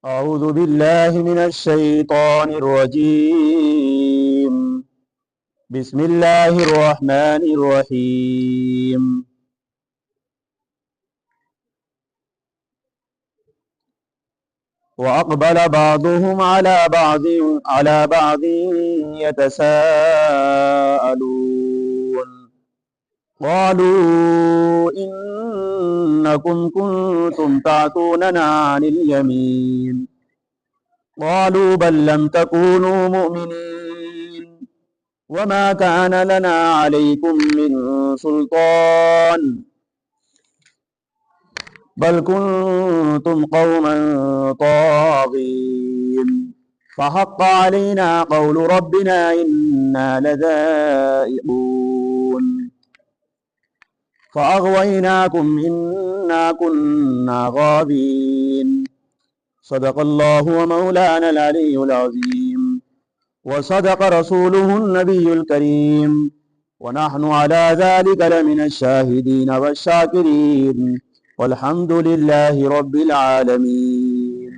أعوذ بالله من الشيطان الرجيم. بسم الله الرحمن الرحيم. وأقبل بعضهم على بعض يتساءلون قالوا إنكم كنتم تعتوننا عن اليمين قالوا بل لم تكونوا مؤمنين وما كان لنا عليكم من سلطان بل كنتم قوما طاغين فحق علينا قول ربنا إنا لذائقون فأغويناكم إنا كنا غابين. صدق الله ومولانا العلي العظيم وصدق رسوله النبي الكريم ونحن على ذلك لمن الشاهدين والشاكرين والحمد لله رب العالمين.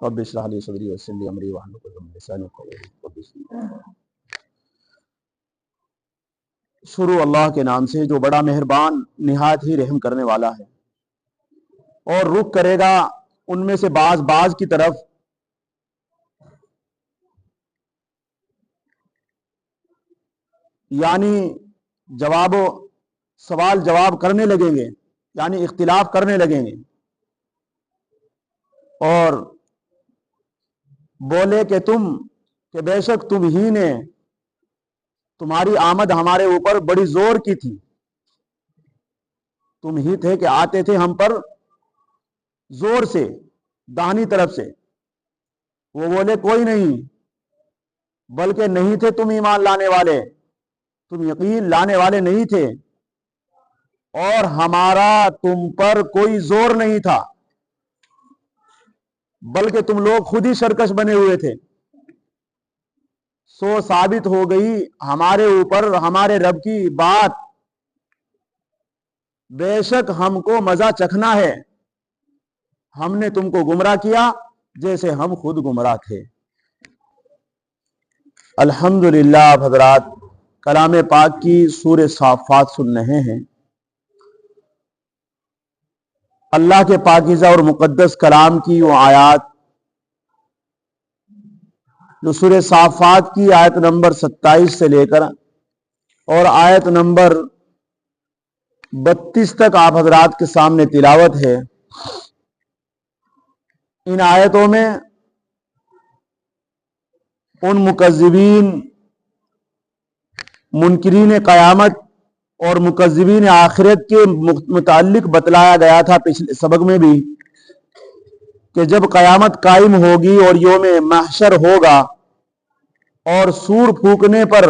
رب اشرح لي صدري ويسر لي امري واحلل عقدة من لساني يفقهوا قولي. شروع اللہ کے نام سے جو بڑا مہربان نہایت ہی رحم کرنے والا ہے، اور رخ کرے گا ان میں سے بعض کی طرف یعنی سوال جواب کرنے لگیں گے، یعنی اختلاف کرنے لگیں گے اور بولے کہ بے شک تم ہی نے تمہاری آمد ہمارے اوپر بڑی زور کی تھی، تم ہی تھے کہ آتے تھے ہم پر زور سے داہنی طرف سے۔ وہ بولے کوئی نہیں، بلکہ نہیں تھے تم ایمان لانے والے، تم یقین لانے والے نہیں تھے، اور ہمارا تم پر کوئی زور نہیں تھا، بلکہ تم لوگ خود ہی سرکش بنے ہوئے تھے۔ سو ثابت ہو گئی ہمارے اوپر ہمارے رب کی بات، بے شک ہم کو مزہ چکھنا ہے، ہم نے تم کو گمراہ کیا جیسے ہم خود گمراہ تھے۔ الحمدللہ آپ حضرات کلام پاک کی سورہ صافات سن رہے ہیں۔ اللہ کے پاکیزہ اور مقدس کلام کی وہ آیات جو سورہ صافات کی آیت نمبر 27 سے لے کر اور آیت نمبر 32 تک آپ حضرات کے سامنے تلاوت ہے، ان آیتوں میں ان مکذبین، منکرین قیامت اور مکذبین آخرت کے متعلق بتلایا گیا تھا پچھلے سبق میں بھی، کہ جب قیامت قائم ہوگی اور یوم محشر ہوگا اور سور پھونکنے پر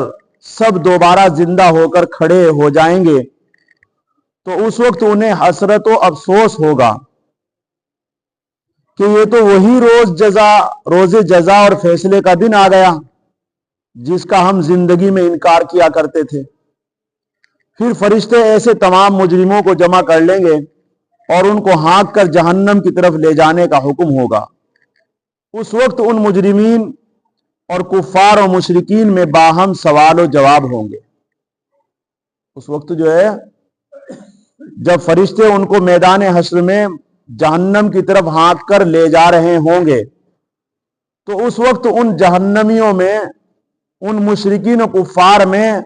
سب دوبارہ زندہ ہو کر کھڑے ہو جائیں گے، تو اس وقت انہیں حسرت و افسوس ہوگا کہ یہ تو وہی روز جزا اور فیصلے کا دن آ گیا جس کا ہم زندگی میں انکار کیا کرتے تھے۔ پھر فرشتے ایسے تمام مجرموں کو جمع کر لیں گے اور ان کو ہانک کر جہنم کی طرف لے جانے کا حکم ہوگا۔ اس وقت ان مجرمین اور کفار و مشرکین میں باہم سوال و جواب ہوں گے۔ اس وقت جو ہے جب فرشتے ان کو میدان حشر میں جہنم کی طرف ہانک کر لے جا رہے ہوں گے، تو اس وقت ان جہنمیوں میں، ان مشرکین و کفار میں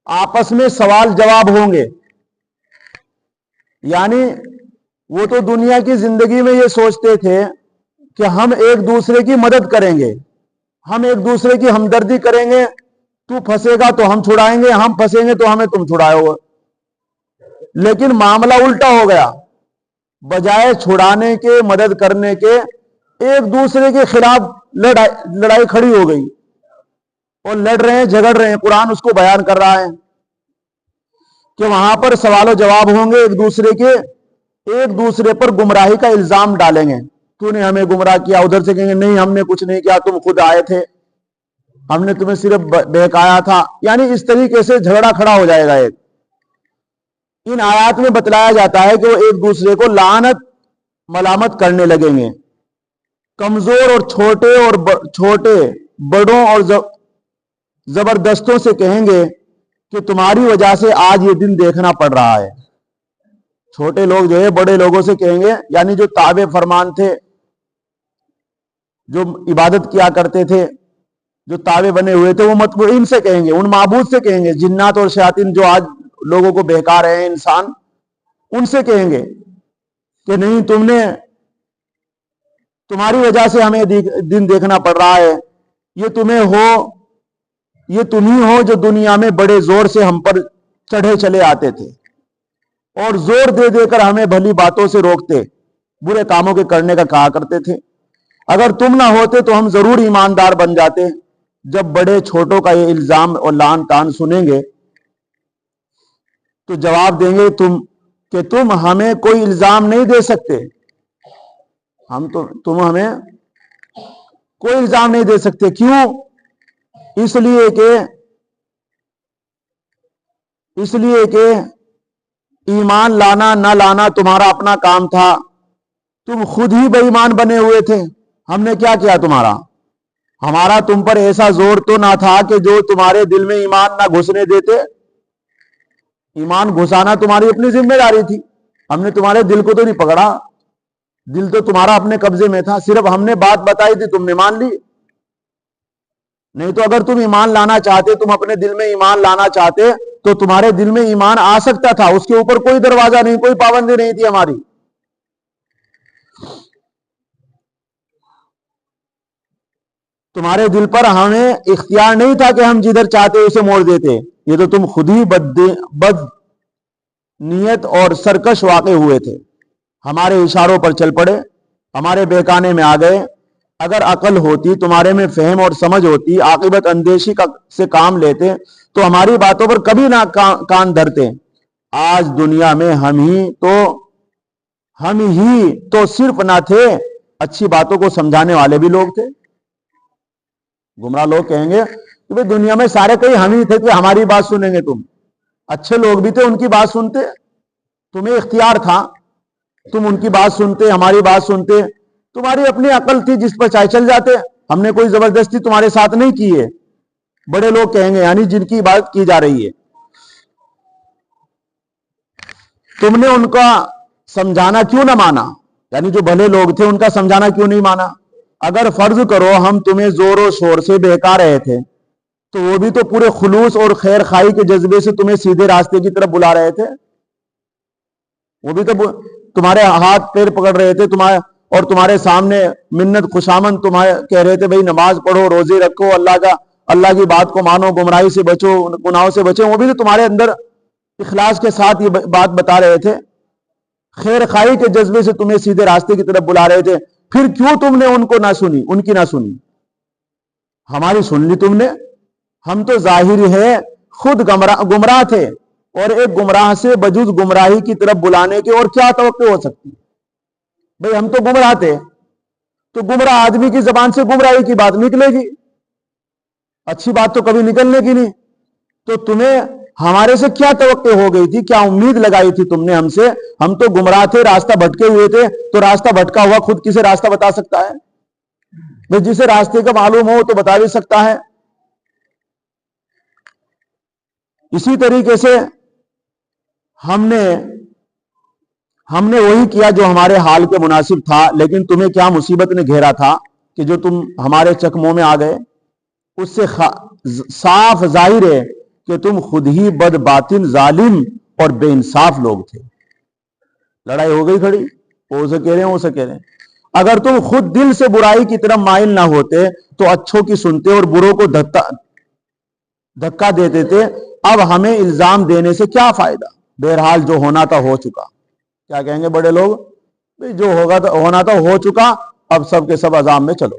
آپس میں سوال جواب ہوں گے۔ یعنی وہ تو دنیا کی زندگی میں یہ سوچتے تھے کہ ہم ایک دوسرے کی مدد کریں گے، ہم ایک دوسرے کی ہمدردی کریں گے، تو پھنسے گا تو ہم چھڑائیں گے، ہم پھنسیں گے تو ہمیں تم چھڑاؤ گے۔ لیکن معاملہ الٹا ہو گیا، بجائے چھڑانے کے، مدد کرنے کے، ایک دوسرے کے خلاف لڑائی کھڑی ہو گئی اور لڑ رہے ہیں، جھگڑ رہے ہیں۔ قرآن اس کو بیان کر رہا ہے کہ وہاں پر سوال و جواب ہوں گے، ایک دوسرے پر گمراہی کا الزام ڈالیں گے، تو نے ہمیں گمراہ کیا، ادھر سے کہیں گے نہیں ہم نے کچھ نہیں کیا، تم خود آئے تھے، ہم نے تمہیں صرف بہکایا تھا۔ یعنی اس طریقے سے جھگڑا کھڑا ہو جائے گا ایک۔ ان آیات میں بتلایا جاتا ہے کہ وہ ایک دوسرے کو لعنت ملامت کرنے لگیں گے. کمزور اور چھوٹے بڑوں اور زبردستوں سے کہیں گے کہ تمہاری وجہ سے آج یہ دن دیکھنا پڑ رہا ہے. چھوٹے لوگ جو ہے بڑے لوگوں سے کہیں گے، یعنی جو تابع فرمان تھے، جو عبادت کیا کرتے تھے، جو تابع بنے ہوئے تھے، وہ متبوعین سے کہیں گے، ان معبود سے کہیں گے، جنات اور شیاطین جو آج لوگوں کو بہکا رہے ہیں انسان، ان سے کہیں گے کہ نہیں، تمہاری وجہ سے ہمیں دن دیکھنا پڑ رہا ہے. یہ تم ہی ہو جو دنیا میں بڑے زور سے ہم پر چڑھے چلے آتے تھے اور زور دے دے کر ہمیں بھلی باتوں سے روکتے، برے کاموں کے کرنے کا کہا کرتے تھے. اگر تم نہ ہوتے تو ہم ضرور ایماندار بن جاتے. جب بڑے چھوٹوں کا یہ الزام اور لعن طعن سنیں گے تو جواب دیں گے کہ تم ہمیں کوئی الزام نہیں دے سکتے، تم ہمیں کوئی الزام نہیں دے سکتے. کیوں؟ اس لیے کہ ایمان لانا نہ لانا تمہارا اپنا کام تھا. تم خود ہی بے ایمان بنے ہوئے تھے. ہم نے کیا کیا تمہارا؟ ہمارا تم پر ایسا زور تو نہ تھا کہ جو تمہارے دل میں ایمان نہ گھسنے دیتے. ایمان گھسانا تمہاری اپنی ذمہ داری تھی. ہم نے تمہارے دل کو تو نہیں پکڑا، دل تو تمہارا اپنے قبضے میں تھا. صرف ہم نے بات بتائی تھی، تم نے مان لی. نہیں تو اگر تم ایمان لانا چاہتے، تم اپنے دل میں ایمان لانا چاہتے تو تمہارے دل میں ایمان آ سکتا تھا. اس کے اوپر کوئی دروازہ نہیں، کوئی پابندی نہیں تھی ہماری. تمہارے دل پر ہمیں اختیار نہیں تھا کہ ہم جدھر چاہتے اسے موڑ دیتے. یہ تو تم خود ہی بد نیت اور سرکش واقع ہوئے تھے. ہمارے اشاروں پر چل پڑے، ہمارے بہکانے میں آ گئے. اگر عقل ہوتی، تمہارے میں فہم اور سمجھ ہوتی، عاقبت اندیشی سے کام لیتے تو ہماری باتوں پر کبھی نہ کان دھرتے. آج دنیا میں ہم ہی تو صرف نہ تھے، اچھی باتوں کو سمجھانے والے بھی لوگ تھے. گمراہ لوگ کہیں گے کہ دنیا میں سارے کئی ہم ہی تھے کہ ہماری بات سنیں گے. تم اچھے لوگ بھی تھے، ان کی بات سنتے، تمہیں اختیار تھا، تم ان کی بات سنتے، ہماری بات سنتے. تمہاری اپنی عقل تھی جس پر چاہے چل جاتے. ہم نے کوئی زبردستی تمہارے ساتھ نہیں کی ہے. بڑے لوگ کہیں گے، یعنی جن کی عبادت کی جا رہی ہے، تم نے ان کا سمجھانا کیوں نہ مانا؟ یعنی جو بھلے لوگ تھے ان کا سمجھانا کیوں نہیں مانا؟ اگر فرض کرو ہم تمہیں زور و شور سے بہکا رہے تھے تو وہ بھی تو پورے خلوص اور خیر خائی کے جذبے سے تمہیں سیدھے راستے کی طرف بلا رہے تھے. وہ بھی تو تمہارے ہاتھ پیر پکڑ رہے تھے، اور تمہارے سامنے منت خوشامند تمہارے کہہ رہے تھے بھئی نماز پڑھو، روزے رکھو، اللہ کی بات کو مانو، گمراہی سے بچو، گناہوں سے بچو. وہ بھی تو تمہارے اندر اخلاص کے ساتھ یہ بات بتا رہے تھے، خیر خائی کے جذبے سے تمہیں سیدھے راستے کی طرف بلا رہے تھے. پھر کیوں تم نے ان کی نہ سنی؟ ہماری سن لی تم نے. ہم تو ظاہر ہے خود گمراہ تھے، اور ایک گمراہ سے بجز گمراہی کی طرف بلانے کے اور کیا توقع ہو سکتی؟ بھئی ہم تو گمراہ تھے، تو گمراہ آدمی کی زبان سے گمراہی کی بات نکلے گی، اچھی بات تو کبھی نکلنے کی نہیں. تو تمہیں ہمارے سے کیا توقع ہو گئی تھی؟ کیا امید لگائی تھی تم نے ہم سے؟ ہم تو گمراہ تھے، راستہ بھٹکے ہوئے تھے. تو راستہ بھٹکا ہوا خود کسے راستہ بتا سکتا ہے؟ بھئی جسے راستے کا معلوم ہو تو بتا بھی سکتا ہے. اسی طریقے سے ہم نے وہی کیا جو ہمارے حال کے مناسب تھا. لیکن تمہیں کیا مصیبت نے گھیرا تھا کہ جو تم ہمارے چکموں میں آ گئے؟ اس سے صاف ظاہر ہے کہ تم خود ہی بد باطن، ظالم اور بے انصاف لوگ تھے. لڑائی ہو گئی کھڑی، وہ اسے کہہ رہے ہیں، وہ اسے کہہ رہے ہیں. اگر تم خود دل سے برائی کی طرف مائل نہ ہوتے تو اچھوں کی سنتے اور بروں کو دھکا دیتے تھے. اب ہمیں الزام دینے سے کیا فائدہ؟ بہرحال جو ہونا تھا ہو چکا. کیا کہیں گے بڑے لوگ؟ جو ہونا تھا ہو چکا، اب سب کے سب عذاب میں چلو.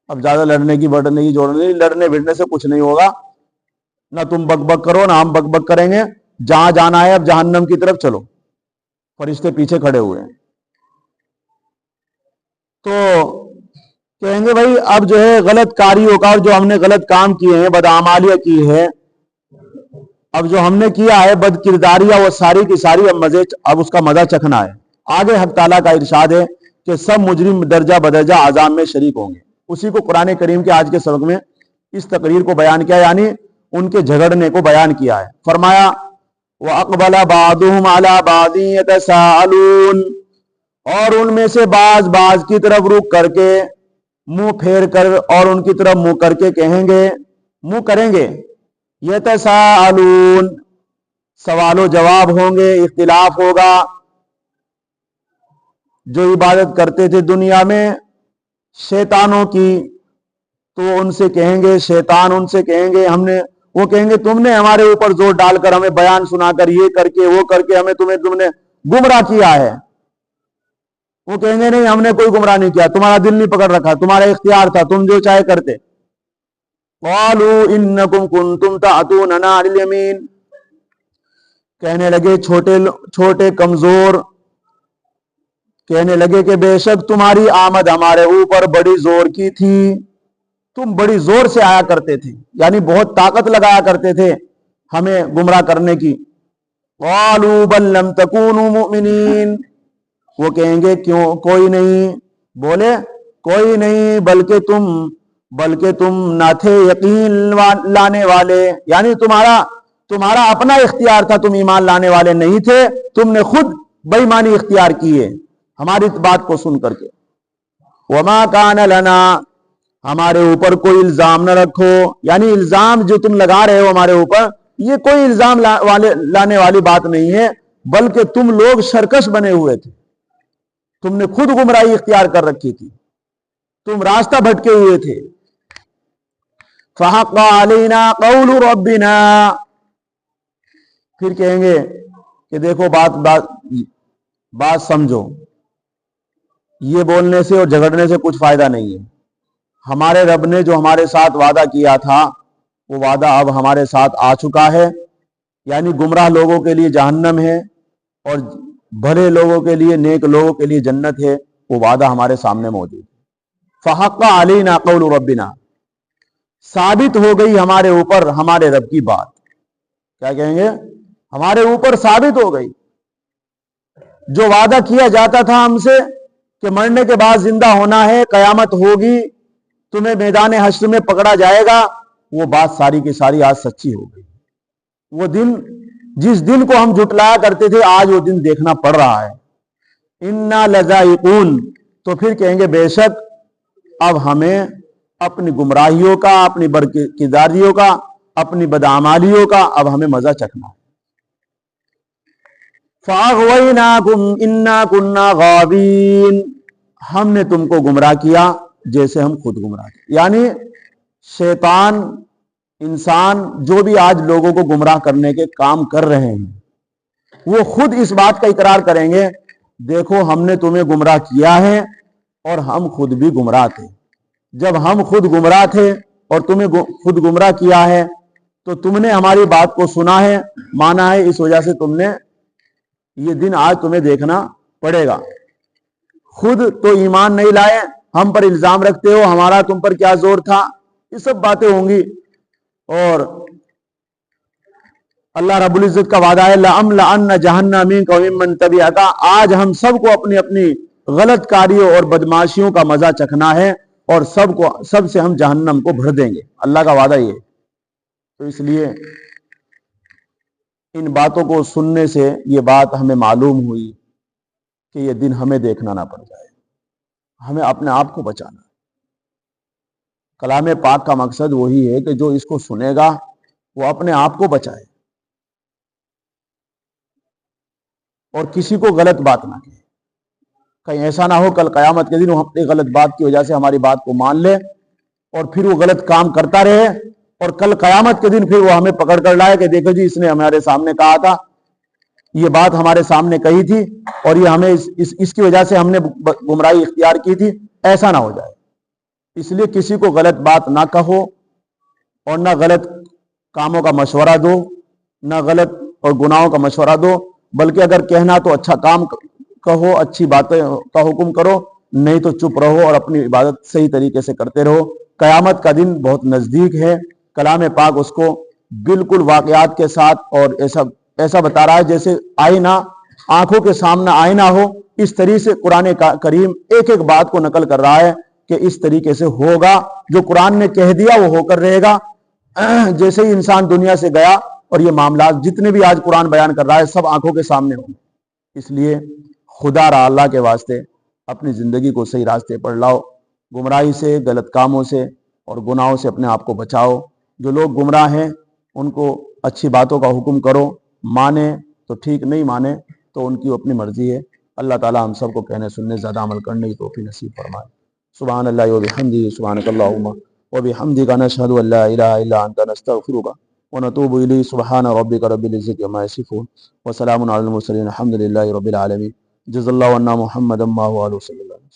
اب زیادہ لڑنے کی بڑھنے کی جوڑنے نہیں، لڑنے بھڑنے سے کچھ نہیں ہوگا. نہ تم بک بک کرو، نہ ہم بک بک کریں گے. جہاں جانا ہے اب جہنم کی طرف چلو. فرشتے پیچھے کھڑے ہوئے ہیں. تو کہیں گے بھائی اب جو ہے غلط کاریوں کا، اور جو ہم نے غلط کام کیے ہیں، بدعمالیاں کی ہے، اب جو ہم نے کیا ہے بد کرداریاں وہ ساری کی ساری اب اس کا مزہ چکھنا ہے. آگے حق تعالیٰ کا ارشاد ہے کہ سب مجرم درجہ بدرجہ عذاب میں شریک ہوں گے. اسی کو قرآن کریم کے آج کے سبق میں اس تقریر کو بیان کیا, یعنی ان کے جھگڑنے کو بیان کیا ہے. فرمایا وَأَقْبَلَ بَعْضُهُمْ عَلَى بَعْضٍ يَتَسَاءَلُونَ, اور ان میں سے بعض کی طرف رخ کر کے منہ پھیر کر اور ان کی طرف منہ کر کے کہیں گے, منہ کریں گے, یتساءلون, سوال و جواب ہوں گے, اختلاف ہوگا. جو عبادت کرتے تھے دنیا میں شیطانوں کی, تو ان سے کہیں گے, شیطان ان سے کہیں گے, وہ کہیں گے تم نے ہمارے اوپر زور ڈال کر ہمیں بیان سنا کر یہ کر کے وہ کر کے ہمیں تم نے گمراہ کیا ہے. وہ کہیں گے نہیں, ہم نے کوئی گمراہ نہیں کیا, تمہارا دل نہیں پکڑ رکھا, تمہارا اختیار تھا, تم جو چاہے کرتے. قالوا انکم کنتم تأتوننا عن الیمین, کہنے لگے چھوٹے کمزور کہنے لگے کہ بے شک تمہاری آمد ہمارے اوپر بڑی زور کی تھی, تم بڑی زور سے آیا کرتے تھے, یعنی بہت طاقت لگایا کرتے تھے ہمیں گمراہ کرنے کی. قالوا بل لم تکونوا مؤمنین, وہ کہیں گے کیوں, کوئی نہیں, بولے کوئی نہیں, بلکہ تم نہ تھے یقین لانے والے, یعنی تمہارا اپنا اختیار تھا, تم ایمان لانے والے نہیں تھے, تم نے خود بے ایمانی اختیار کی ہے ہماری بات کو سن کر کے. وما کان لنا, ہمارے اوپر کوئی الزام نہ رکھو, یعنی الزام جو تم لگا رہے ہو ہمارے اوپر یہ کوئی الزام لانے والی بات نہیں ہے, بلکہ تم لوگ سرکش بنے ہوئے تھے, تم نے خود گمراہی اختیار کر رکھی تھی, تم راستہ بھٹکے ہوئے تھے. فحق علینا قول ربنا, پھر کہیں گے کہ دیکھو بات سمجھو, یہ بولنے سے اور جھگڑنے سے کچھ فائدہ نہیں ہے. ہمارے رب نے جو ہمارے ساتھ وعدہ کیا تھا وہ وعدہ اب ہمارے ساتھ آ چکا ہے, یعنی گمراہ لوگوں کے لیے جہنم ہے اور بھلے لوگوں کے لیے, نیک لوگوں کے لیے جنت ہے. وہ وعدہ ہمارے سامنے موجود ہے. فحق علینا قول ربنا, ثابت ہو گئی ہمارے اوپر ہمارے رب کی بات. کیا کہیں گے, ہمارے اوپر ثابت ہو گئی. جو وعدہ کیا جاتا تھا ہم سے کہ مرنے کے بعد زندہ ہونا ہے, قیامت ہوگی, تمہیں میدان حشر میں پکڑا جائے گا, وہ بات ساری کی ساری آج سچی ہو گئی. وہ دن, جس دن کو ہم جھٹلایا کرتے تھے, آج وہ دن دیکھنا پڑ رہا ہے. انا لذائقون, تو پھر کہیں گے بے شک اب ہمیں اپنی گمراہیوں کا, اپنی برکرداریوں کا, اپنی بدعمالیوں کا اب ہمیں مزہ چکھنا ہے. فَأَغْوَيْنَاكُمْ إِنَّا كُنَّا غَابِينَ, ہم نے تم کو گمراہ کیا جیسے ہم خود گمراہ تھے. یعنی شیطان, انسان جو بھی آج لوگوں کو گمراہ کرنے کے کام کر رہے ہیں, وہ خود اس بات کا اقرار کریں گے دیکھو ہم نے تمہیں گمراہ کیا ہے اور ہم خود بھی گمراہ تھے. جب ہم خود گمراہ تھے اور تمہیں خود گمراہ کیا ہے تو تم نے ہماری بات کو سنا ہے, مانا ہے, اس وجہ سے تم نے یہ دن آج تمہیں دیکھنا پڑے گا. خود تو ایمان نہیں لائے, ہم پر الزام رکھتے ہو ہمارا تم پر کیا زور تھا, یہ سب باتیں ہوں گی. اور اللہ رب العزت کا وعدہ ہے لَأَمْلَأَنَّ جَهَنَّمَ مِنكَ وَمِمَّن تَبِعَكَ, آج ہم سب کو اپنی اپنی غلط کاریوں اور بدماشیوں کا مزہ چکھنا ہے اور سب سے ہم جہنم کو بھر دیں گے. اللہ کا وعدہ یہ. تو اس لیے ان باتوں کو سننے سے یہ بات ہمیں معلوم ہوئی کہ یہ دن ہمیں دیکھنا نہ پڑ جائے, ہمیں اپنے آپ کو بچانا. کلام پاک کا مقصد وہی ہے کہ جو اس کو سنے گا وہ اپنے آپ کو بچائے اور کسی کو غلط بات نہ کہے. کہیں ایسا نہ ہو کل قیامت کے دن وہ اپنی غلط بات کی وجہ سے ہماری بات کو مان لے اور پھر وہ غلط کام کرتا رہے اور کل قیامت کے دن پھر وہ ہمیں پکڑ کر لائے کہ دیکھو جی اس نے ہمارے سامنے کہا تھا, یہ بات ہمارے سامنے کہی تھی اور یہ ہمیں اس کی وجہ سے ہم نے گمراہی اختیار کی تھی. ایسا نہ ہو جائے, اس لیے کسی کو غلط بات نہ کہو اور نہ غلط کاموں کا مشورہ دو, نہ غلط اور گناہوں کا مشورہ دو, بلکہ اگر کہنا تو اچھا کام کہو, اچھی باتیں کا حکم کرو, نہیں تو چپ رہو اور اپنی عبادت صحیح طریقے سے کرتے رہو. قیامت کا دن بہت نزدیک ہے, کلام پاک اس کو بالکل واقعات کے ساتھ، اور ایسا بتا رہا ہے جیسے آئینہ، آنکھوں کے سامنے آئینہ ہو، اس طریقے سے قرآن کریم ایک ایک بات کو نقل کر رہا ہے کہ اس طریقے سے ہوگا، جو قرآن نے کہہ دیا وہ ہو کر رہے گا۔ جیسے ہی انسان دنیا سے گیا اور یہ معاملات جتنے بھی آج قرآن بیان کر رہا ہے سب آنکھوں کے سامنے ہوں۔ اس لیے خدا را اللہ کے واسطے اپنی زندگی کو صحیح راستے پر لاؤ، گمراہی سے، غلط کاموں سے اور گناہوں سے اپنے آپ کو بچاؤ۔ جو لوگ گمراہ ہیں ان کو اچھی باتوں کا حکم کرو، مانے تو ٹھیک، نہیں مانے تو ان کی اپنی مرضی ہے۔ اللہ تعالی ہم سب کو کہنے سننے زیادہ عمل کرنے کی توفیق نصیب فرمائے۔ سبحان اللہ و بحمدہ، سبحانک اللہم و بحمدک، نشہد ان لا الہ الا انت، نستغفرک ونتوب الیک۔ سبحان ربک رب العزۃ عما یصفون وسلام علی المرسلین، الحمد للہ رب العالمین۔ جزا اللہ عنا محمدا ما هو علیہ وسلم۔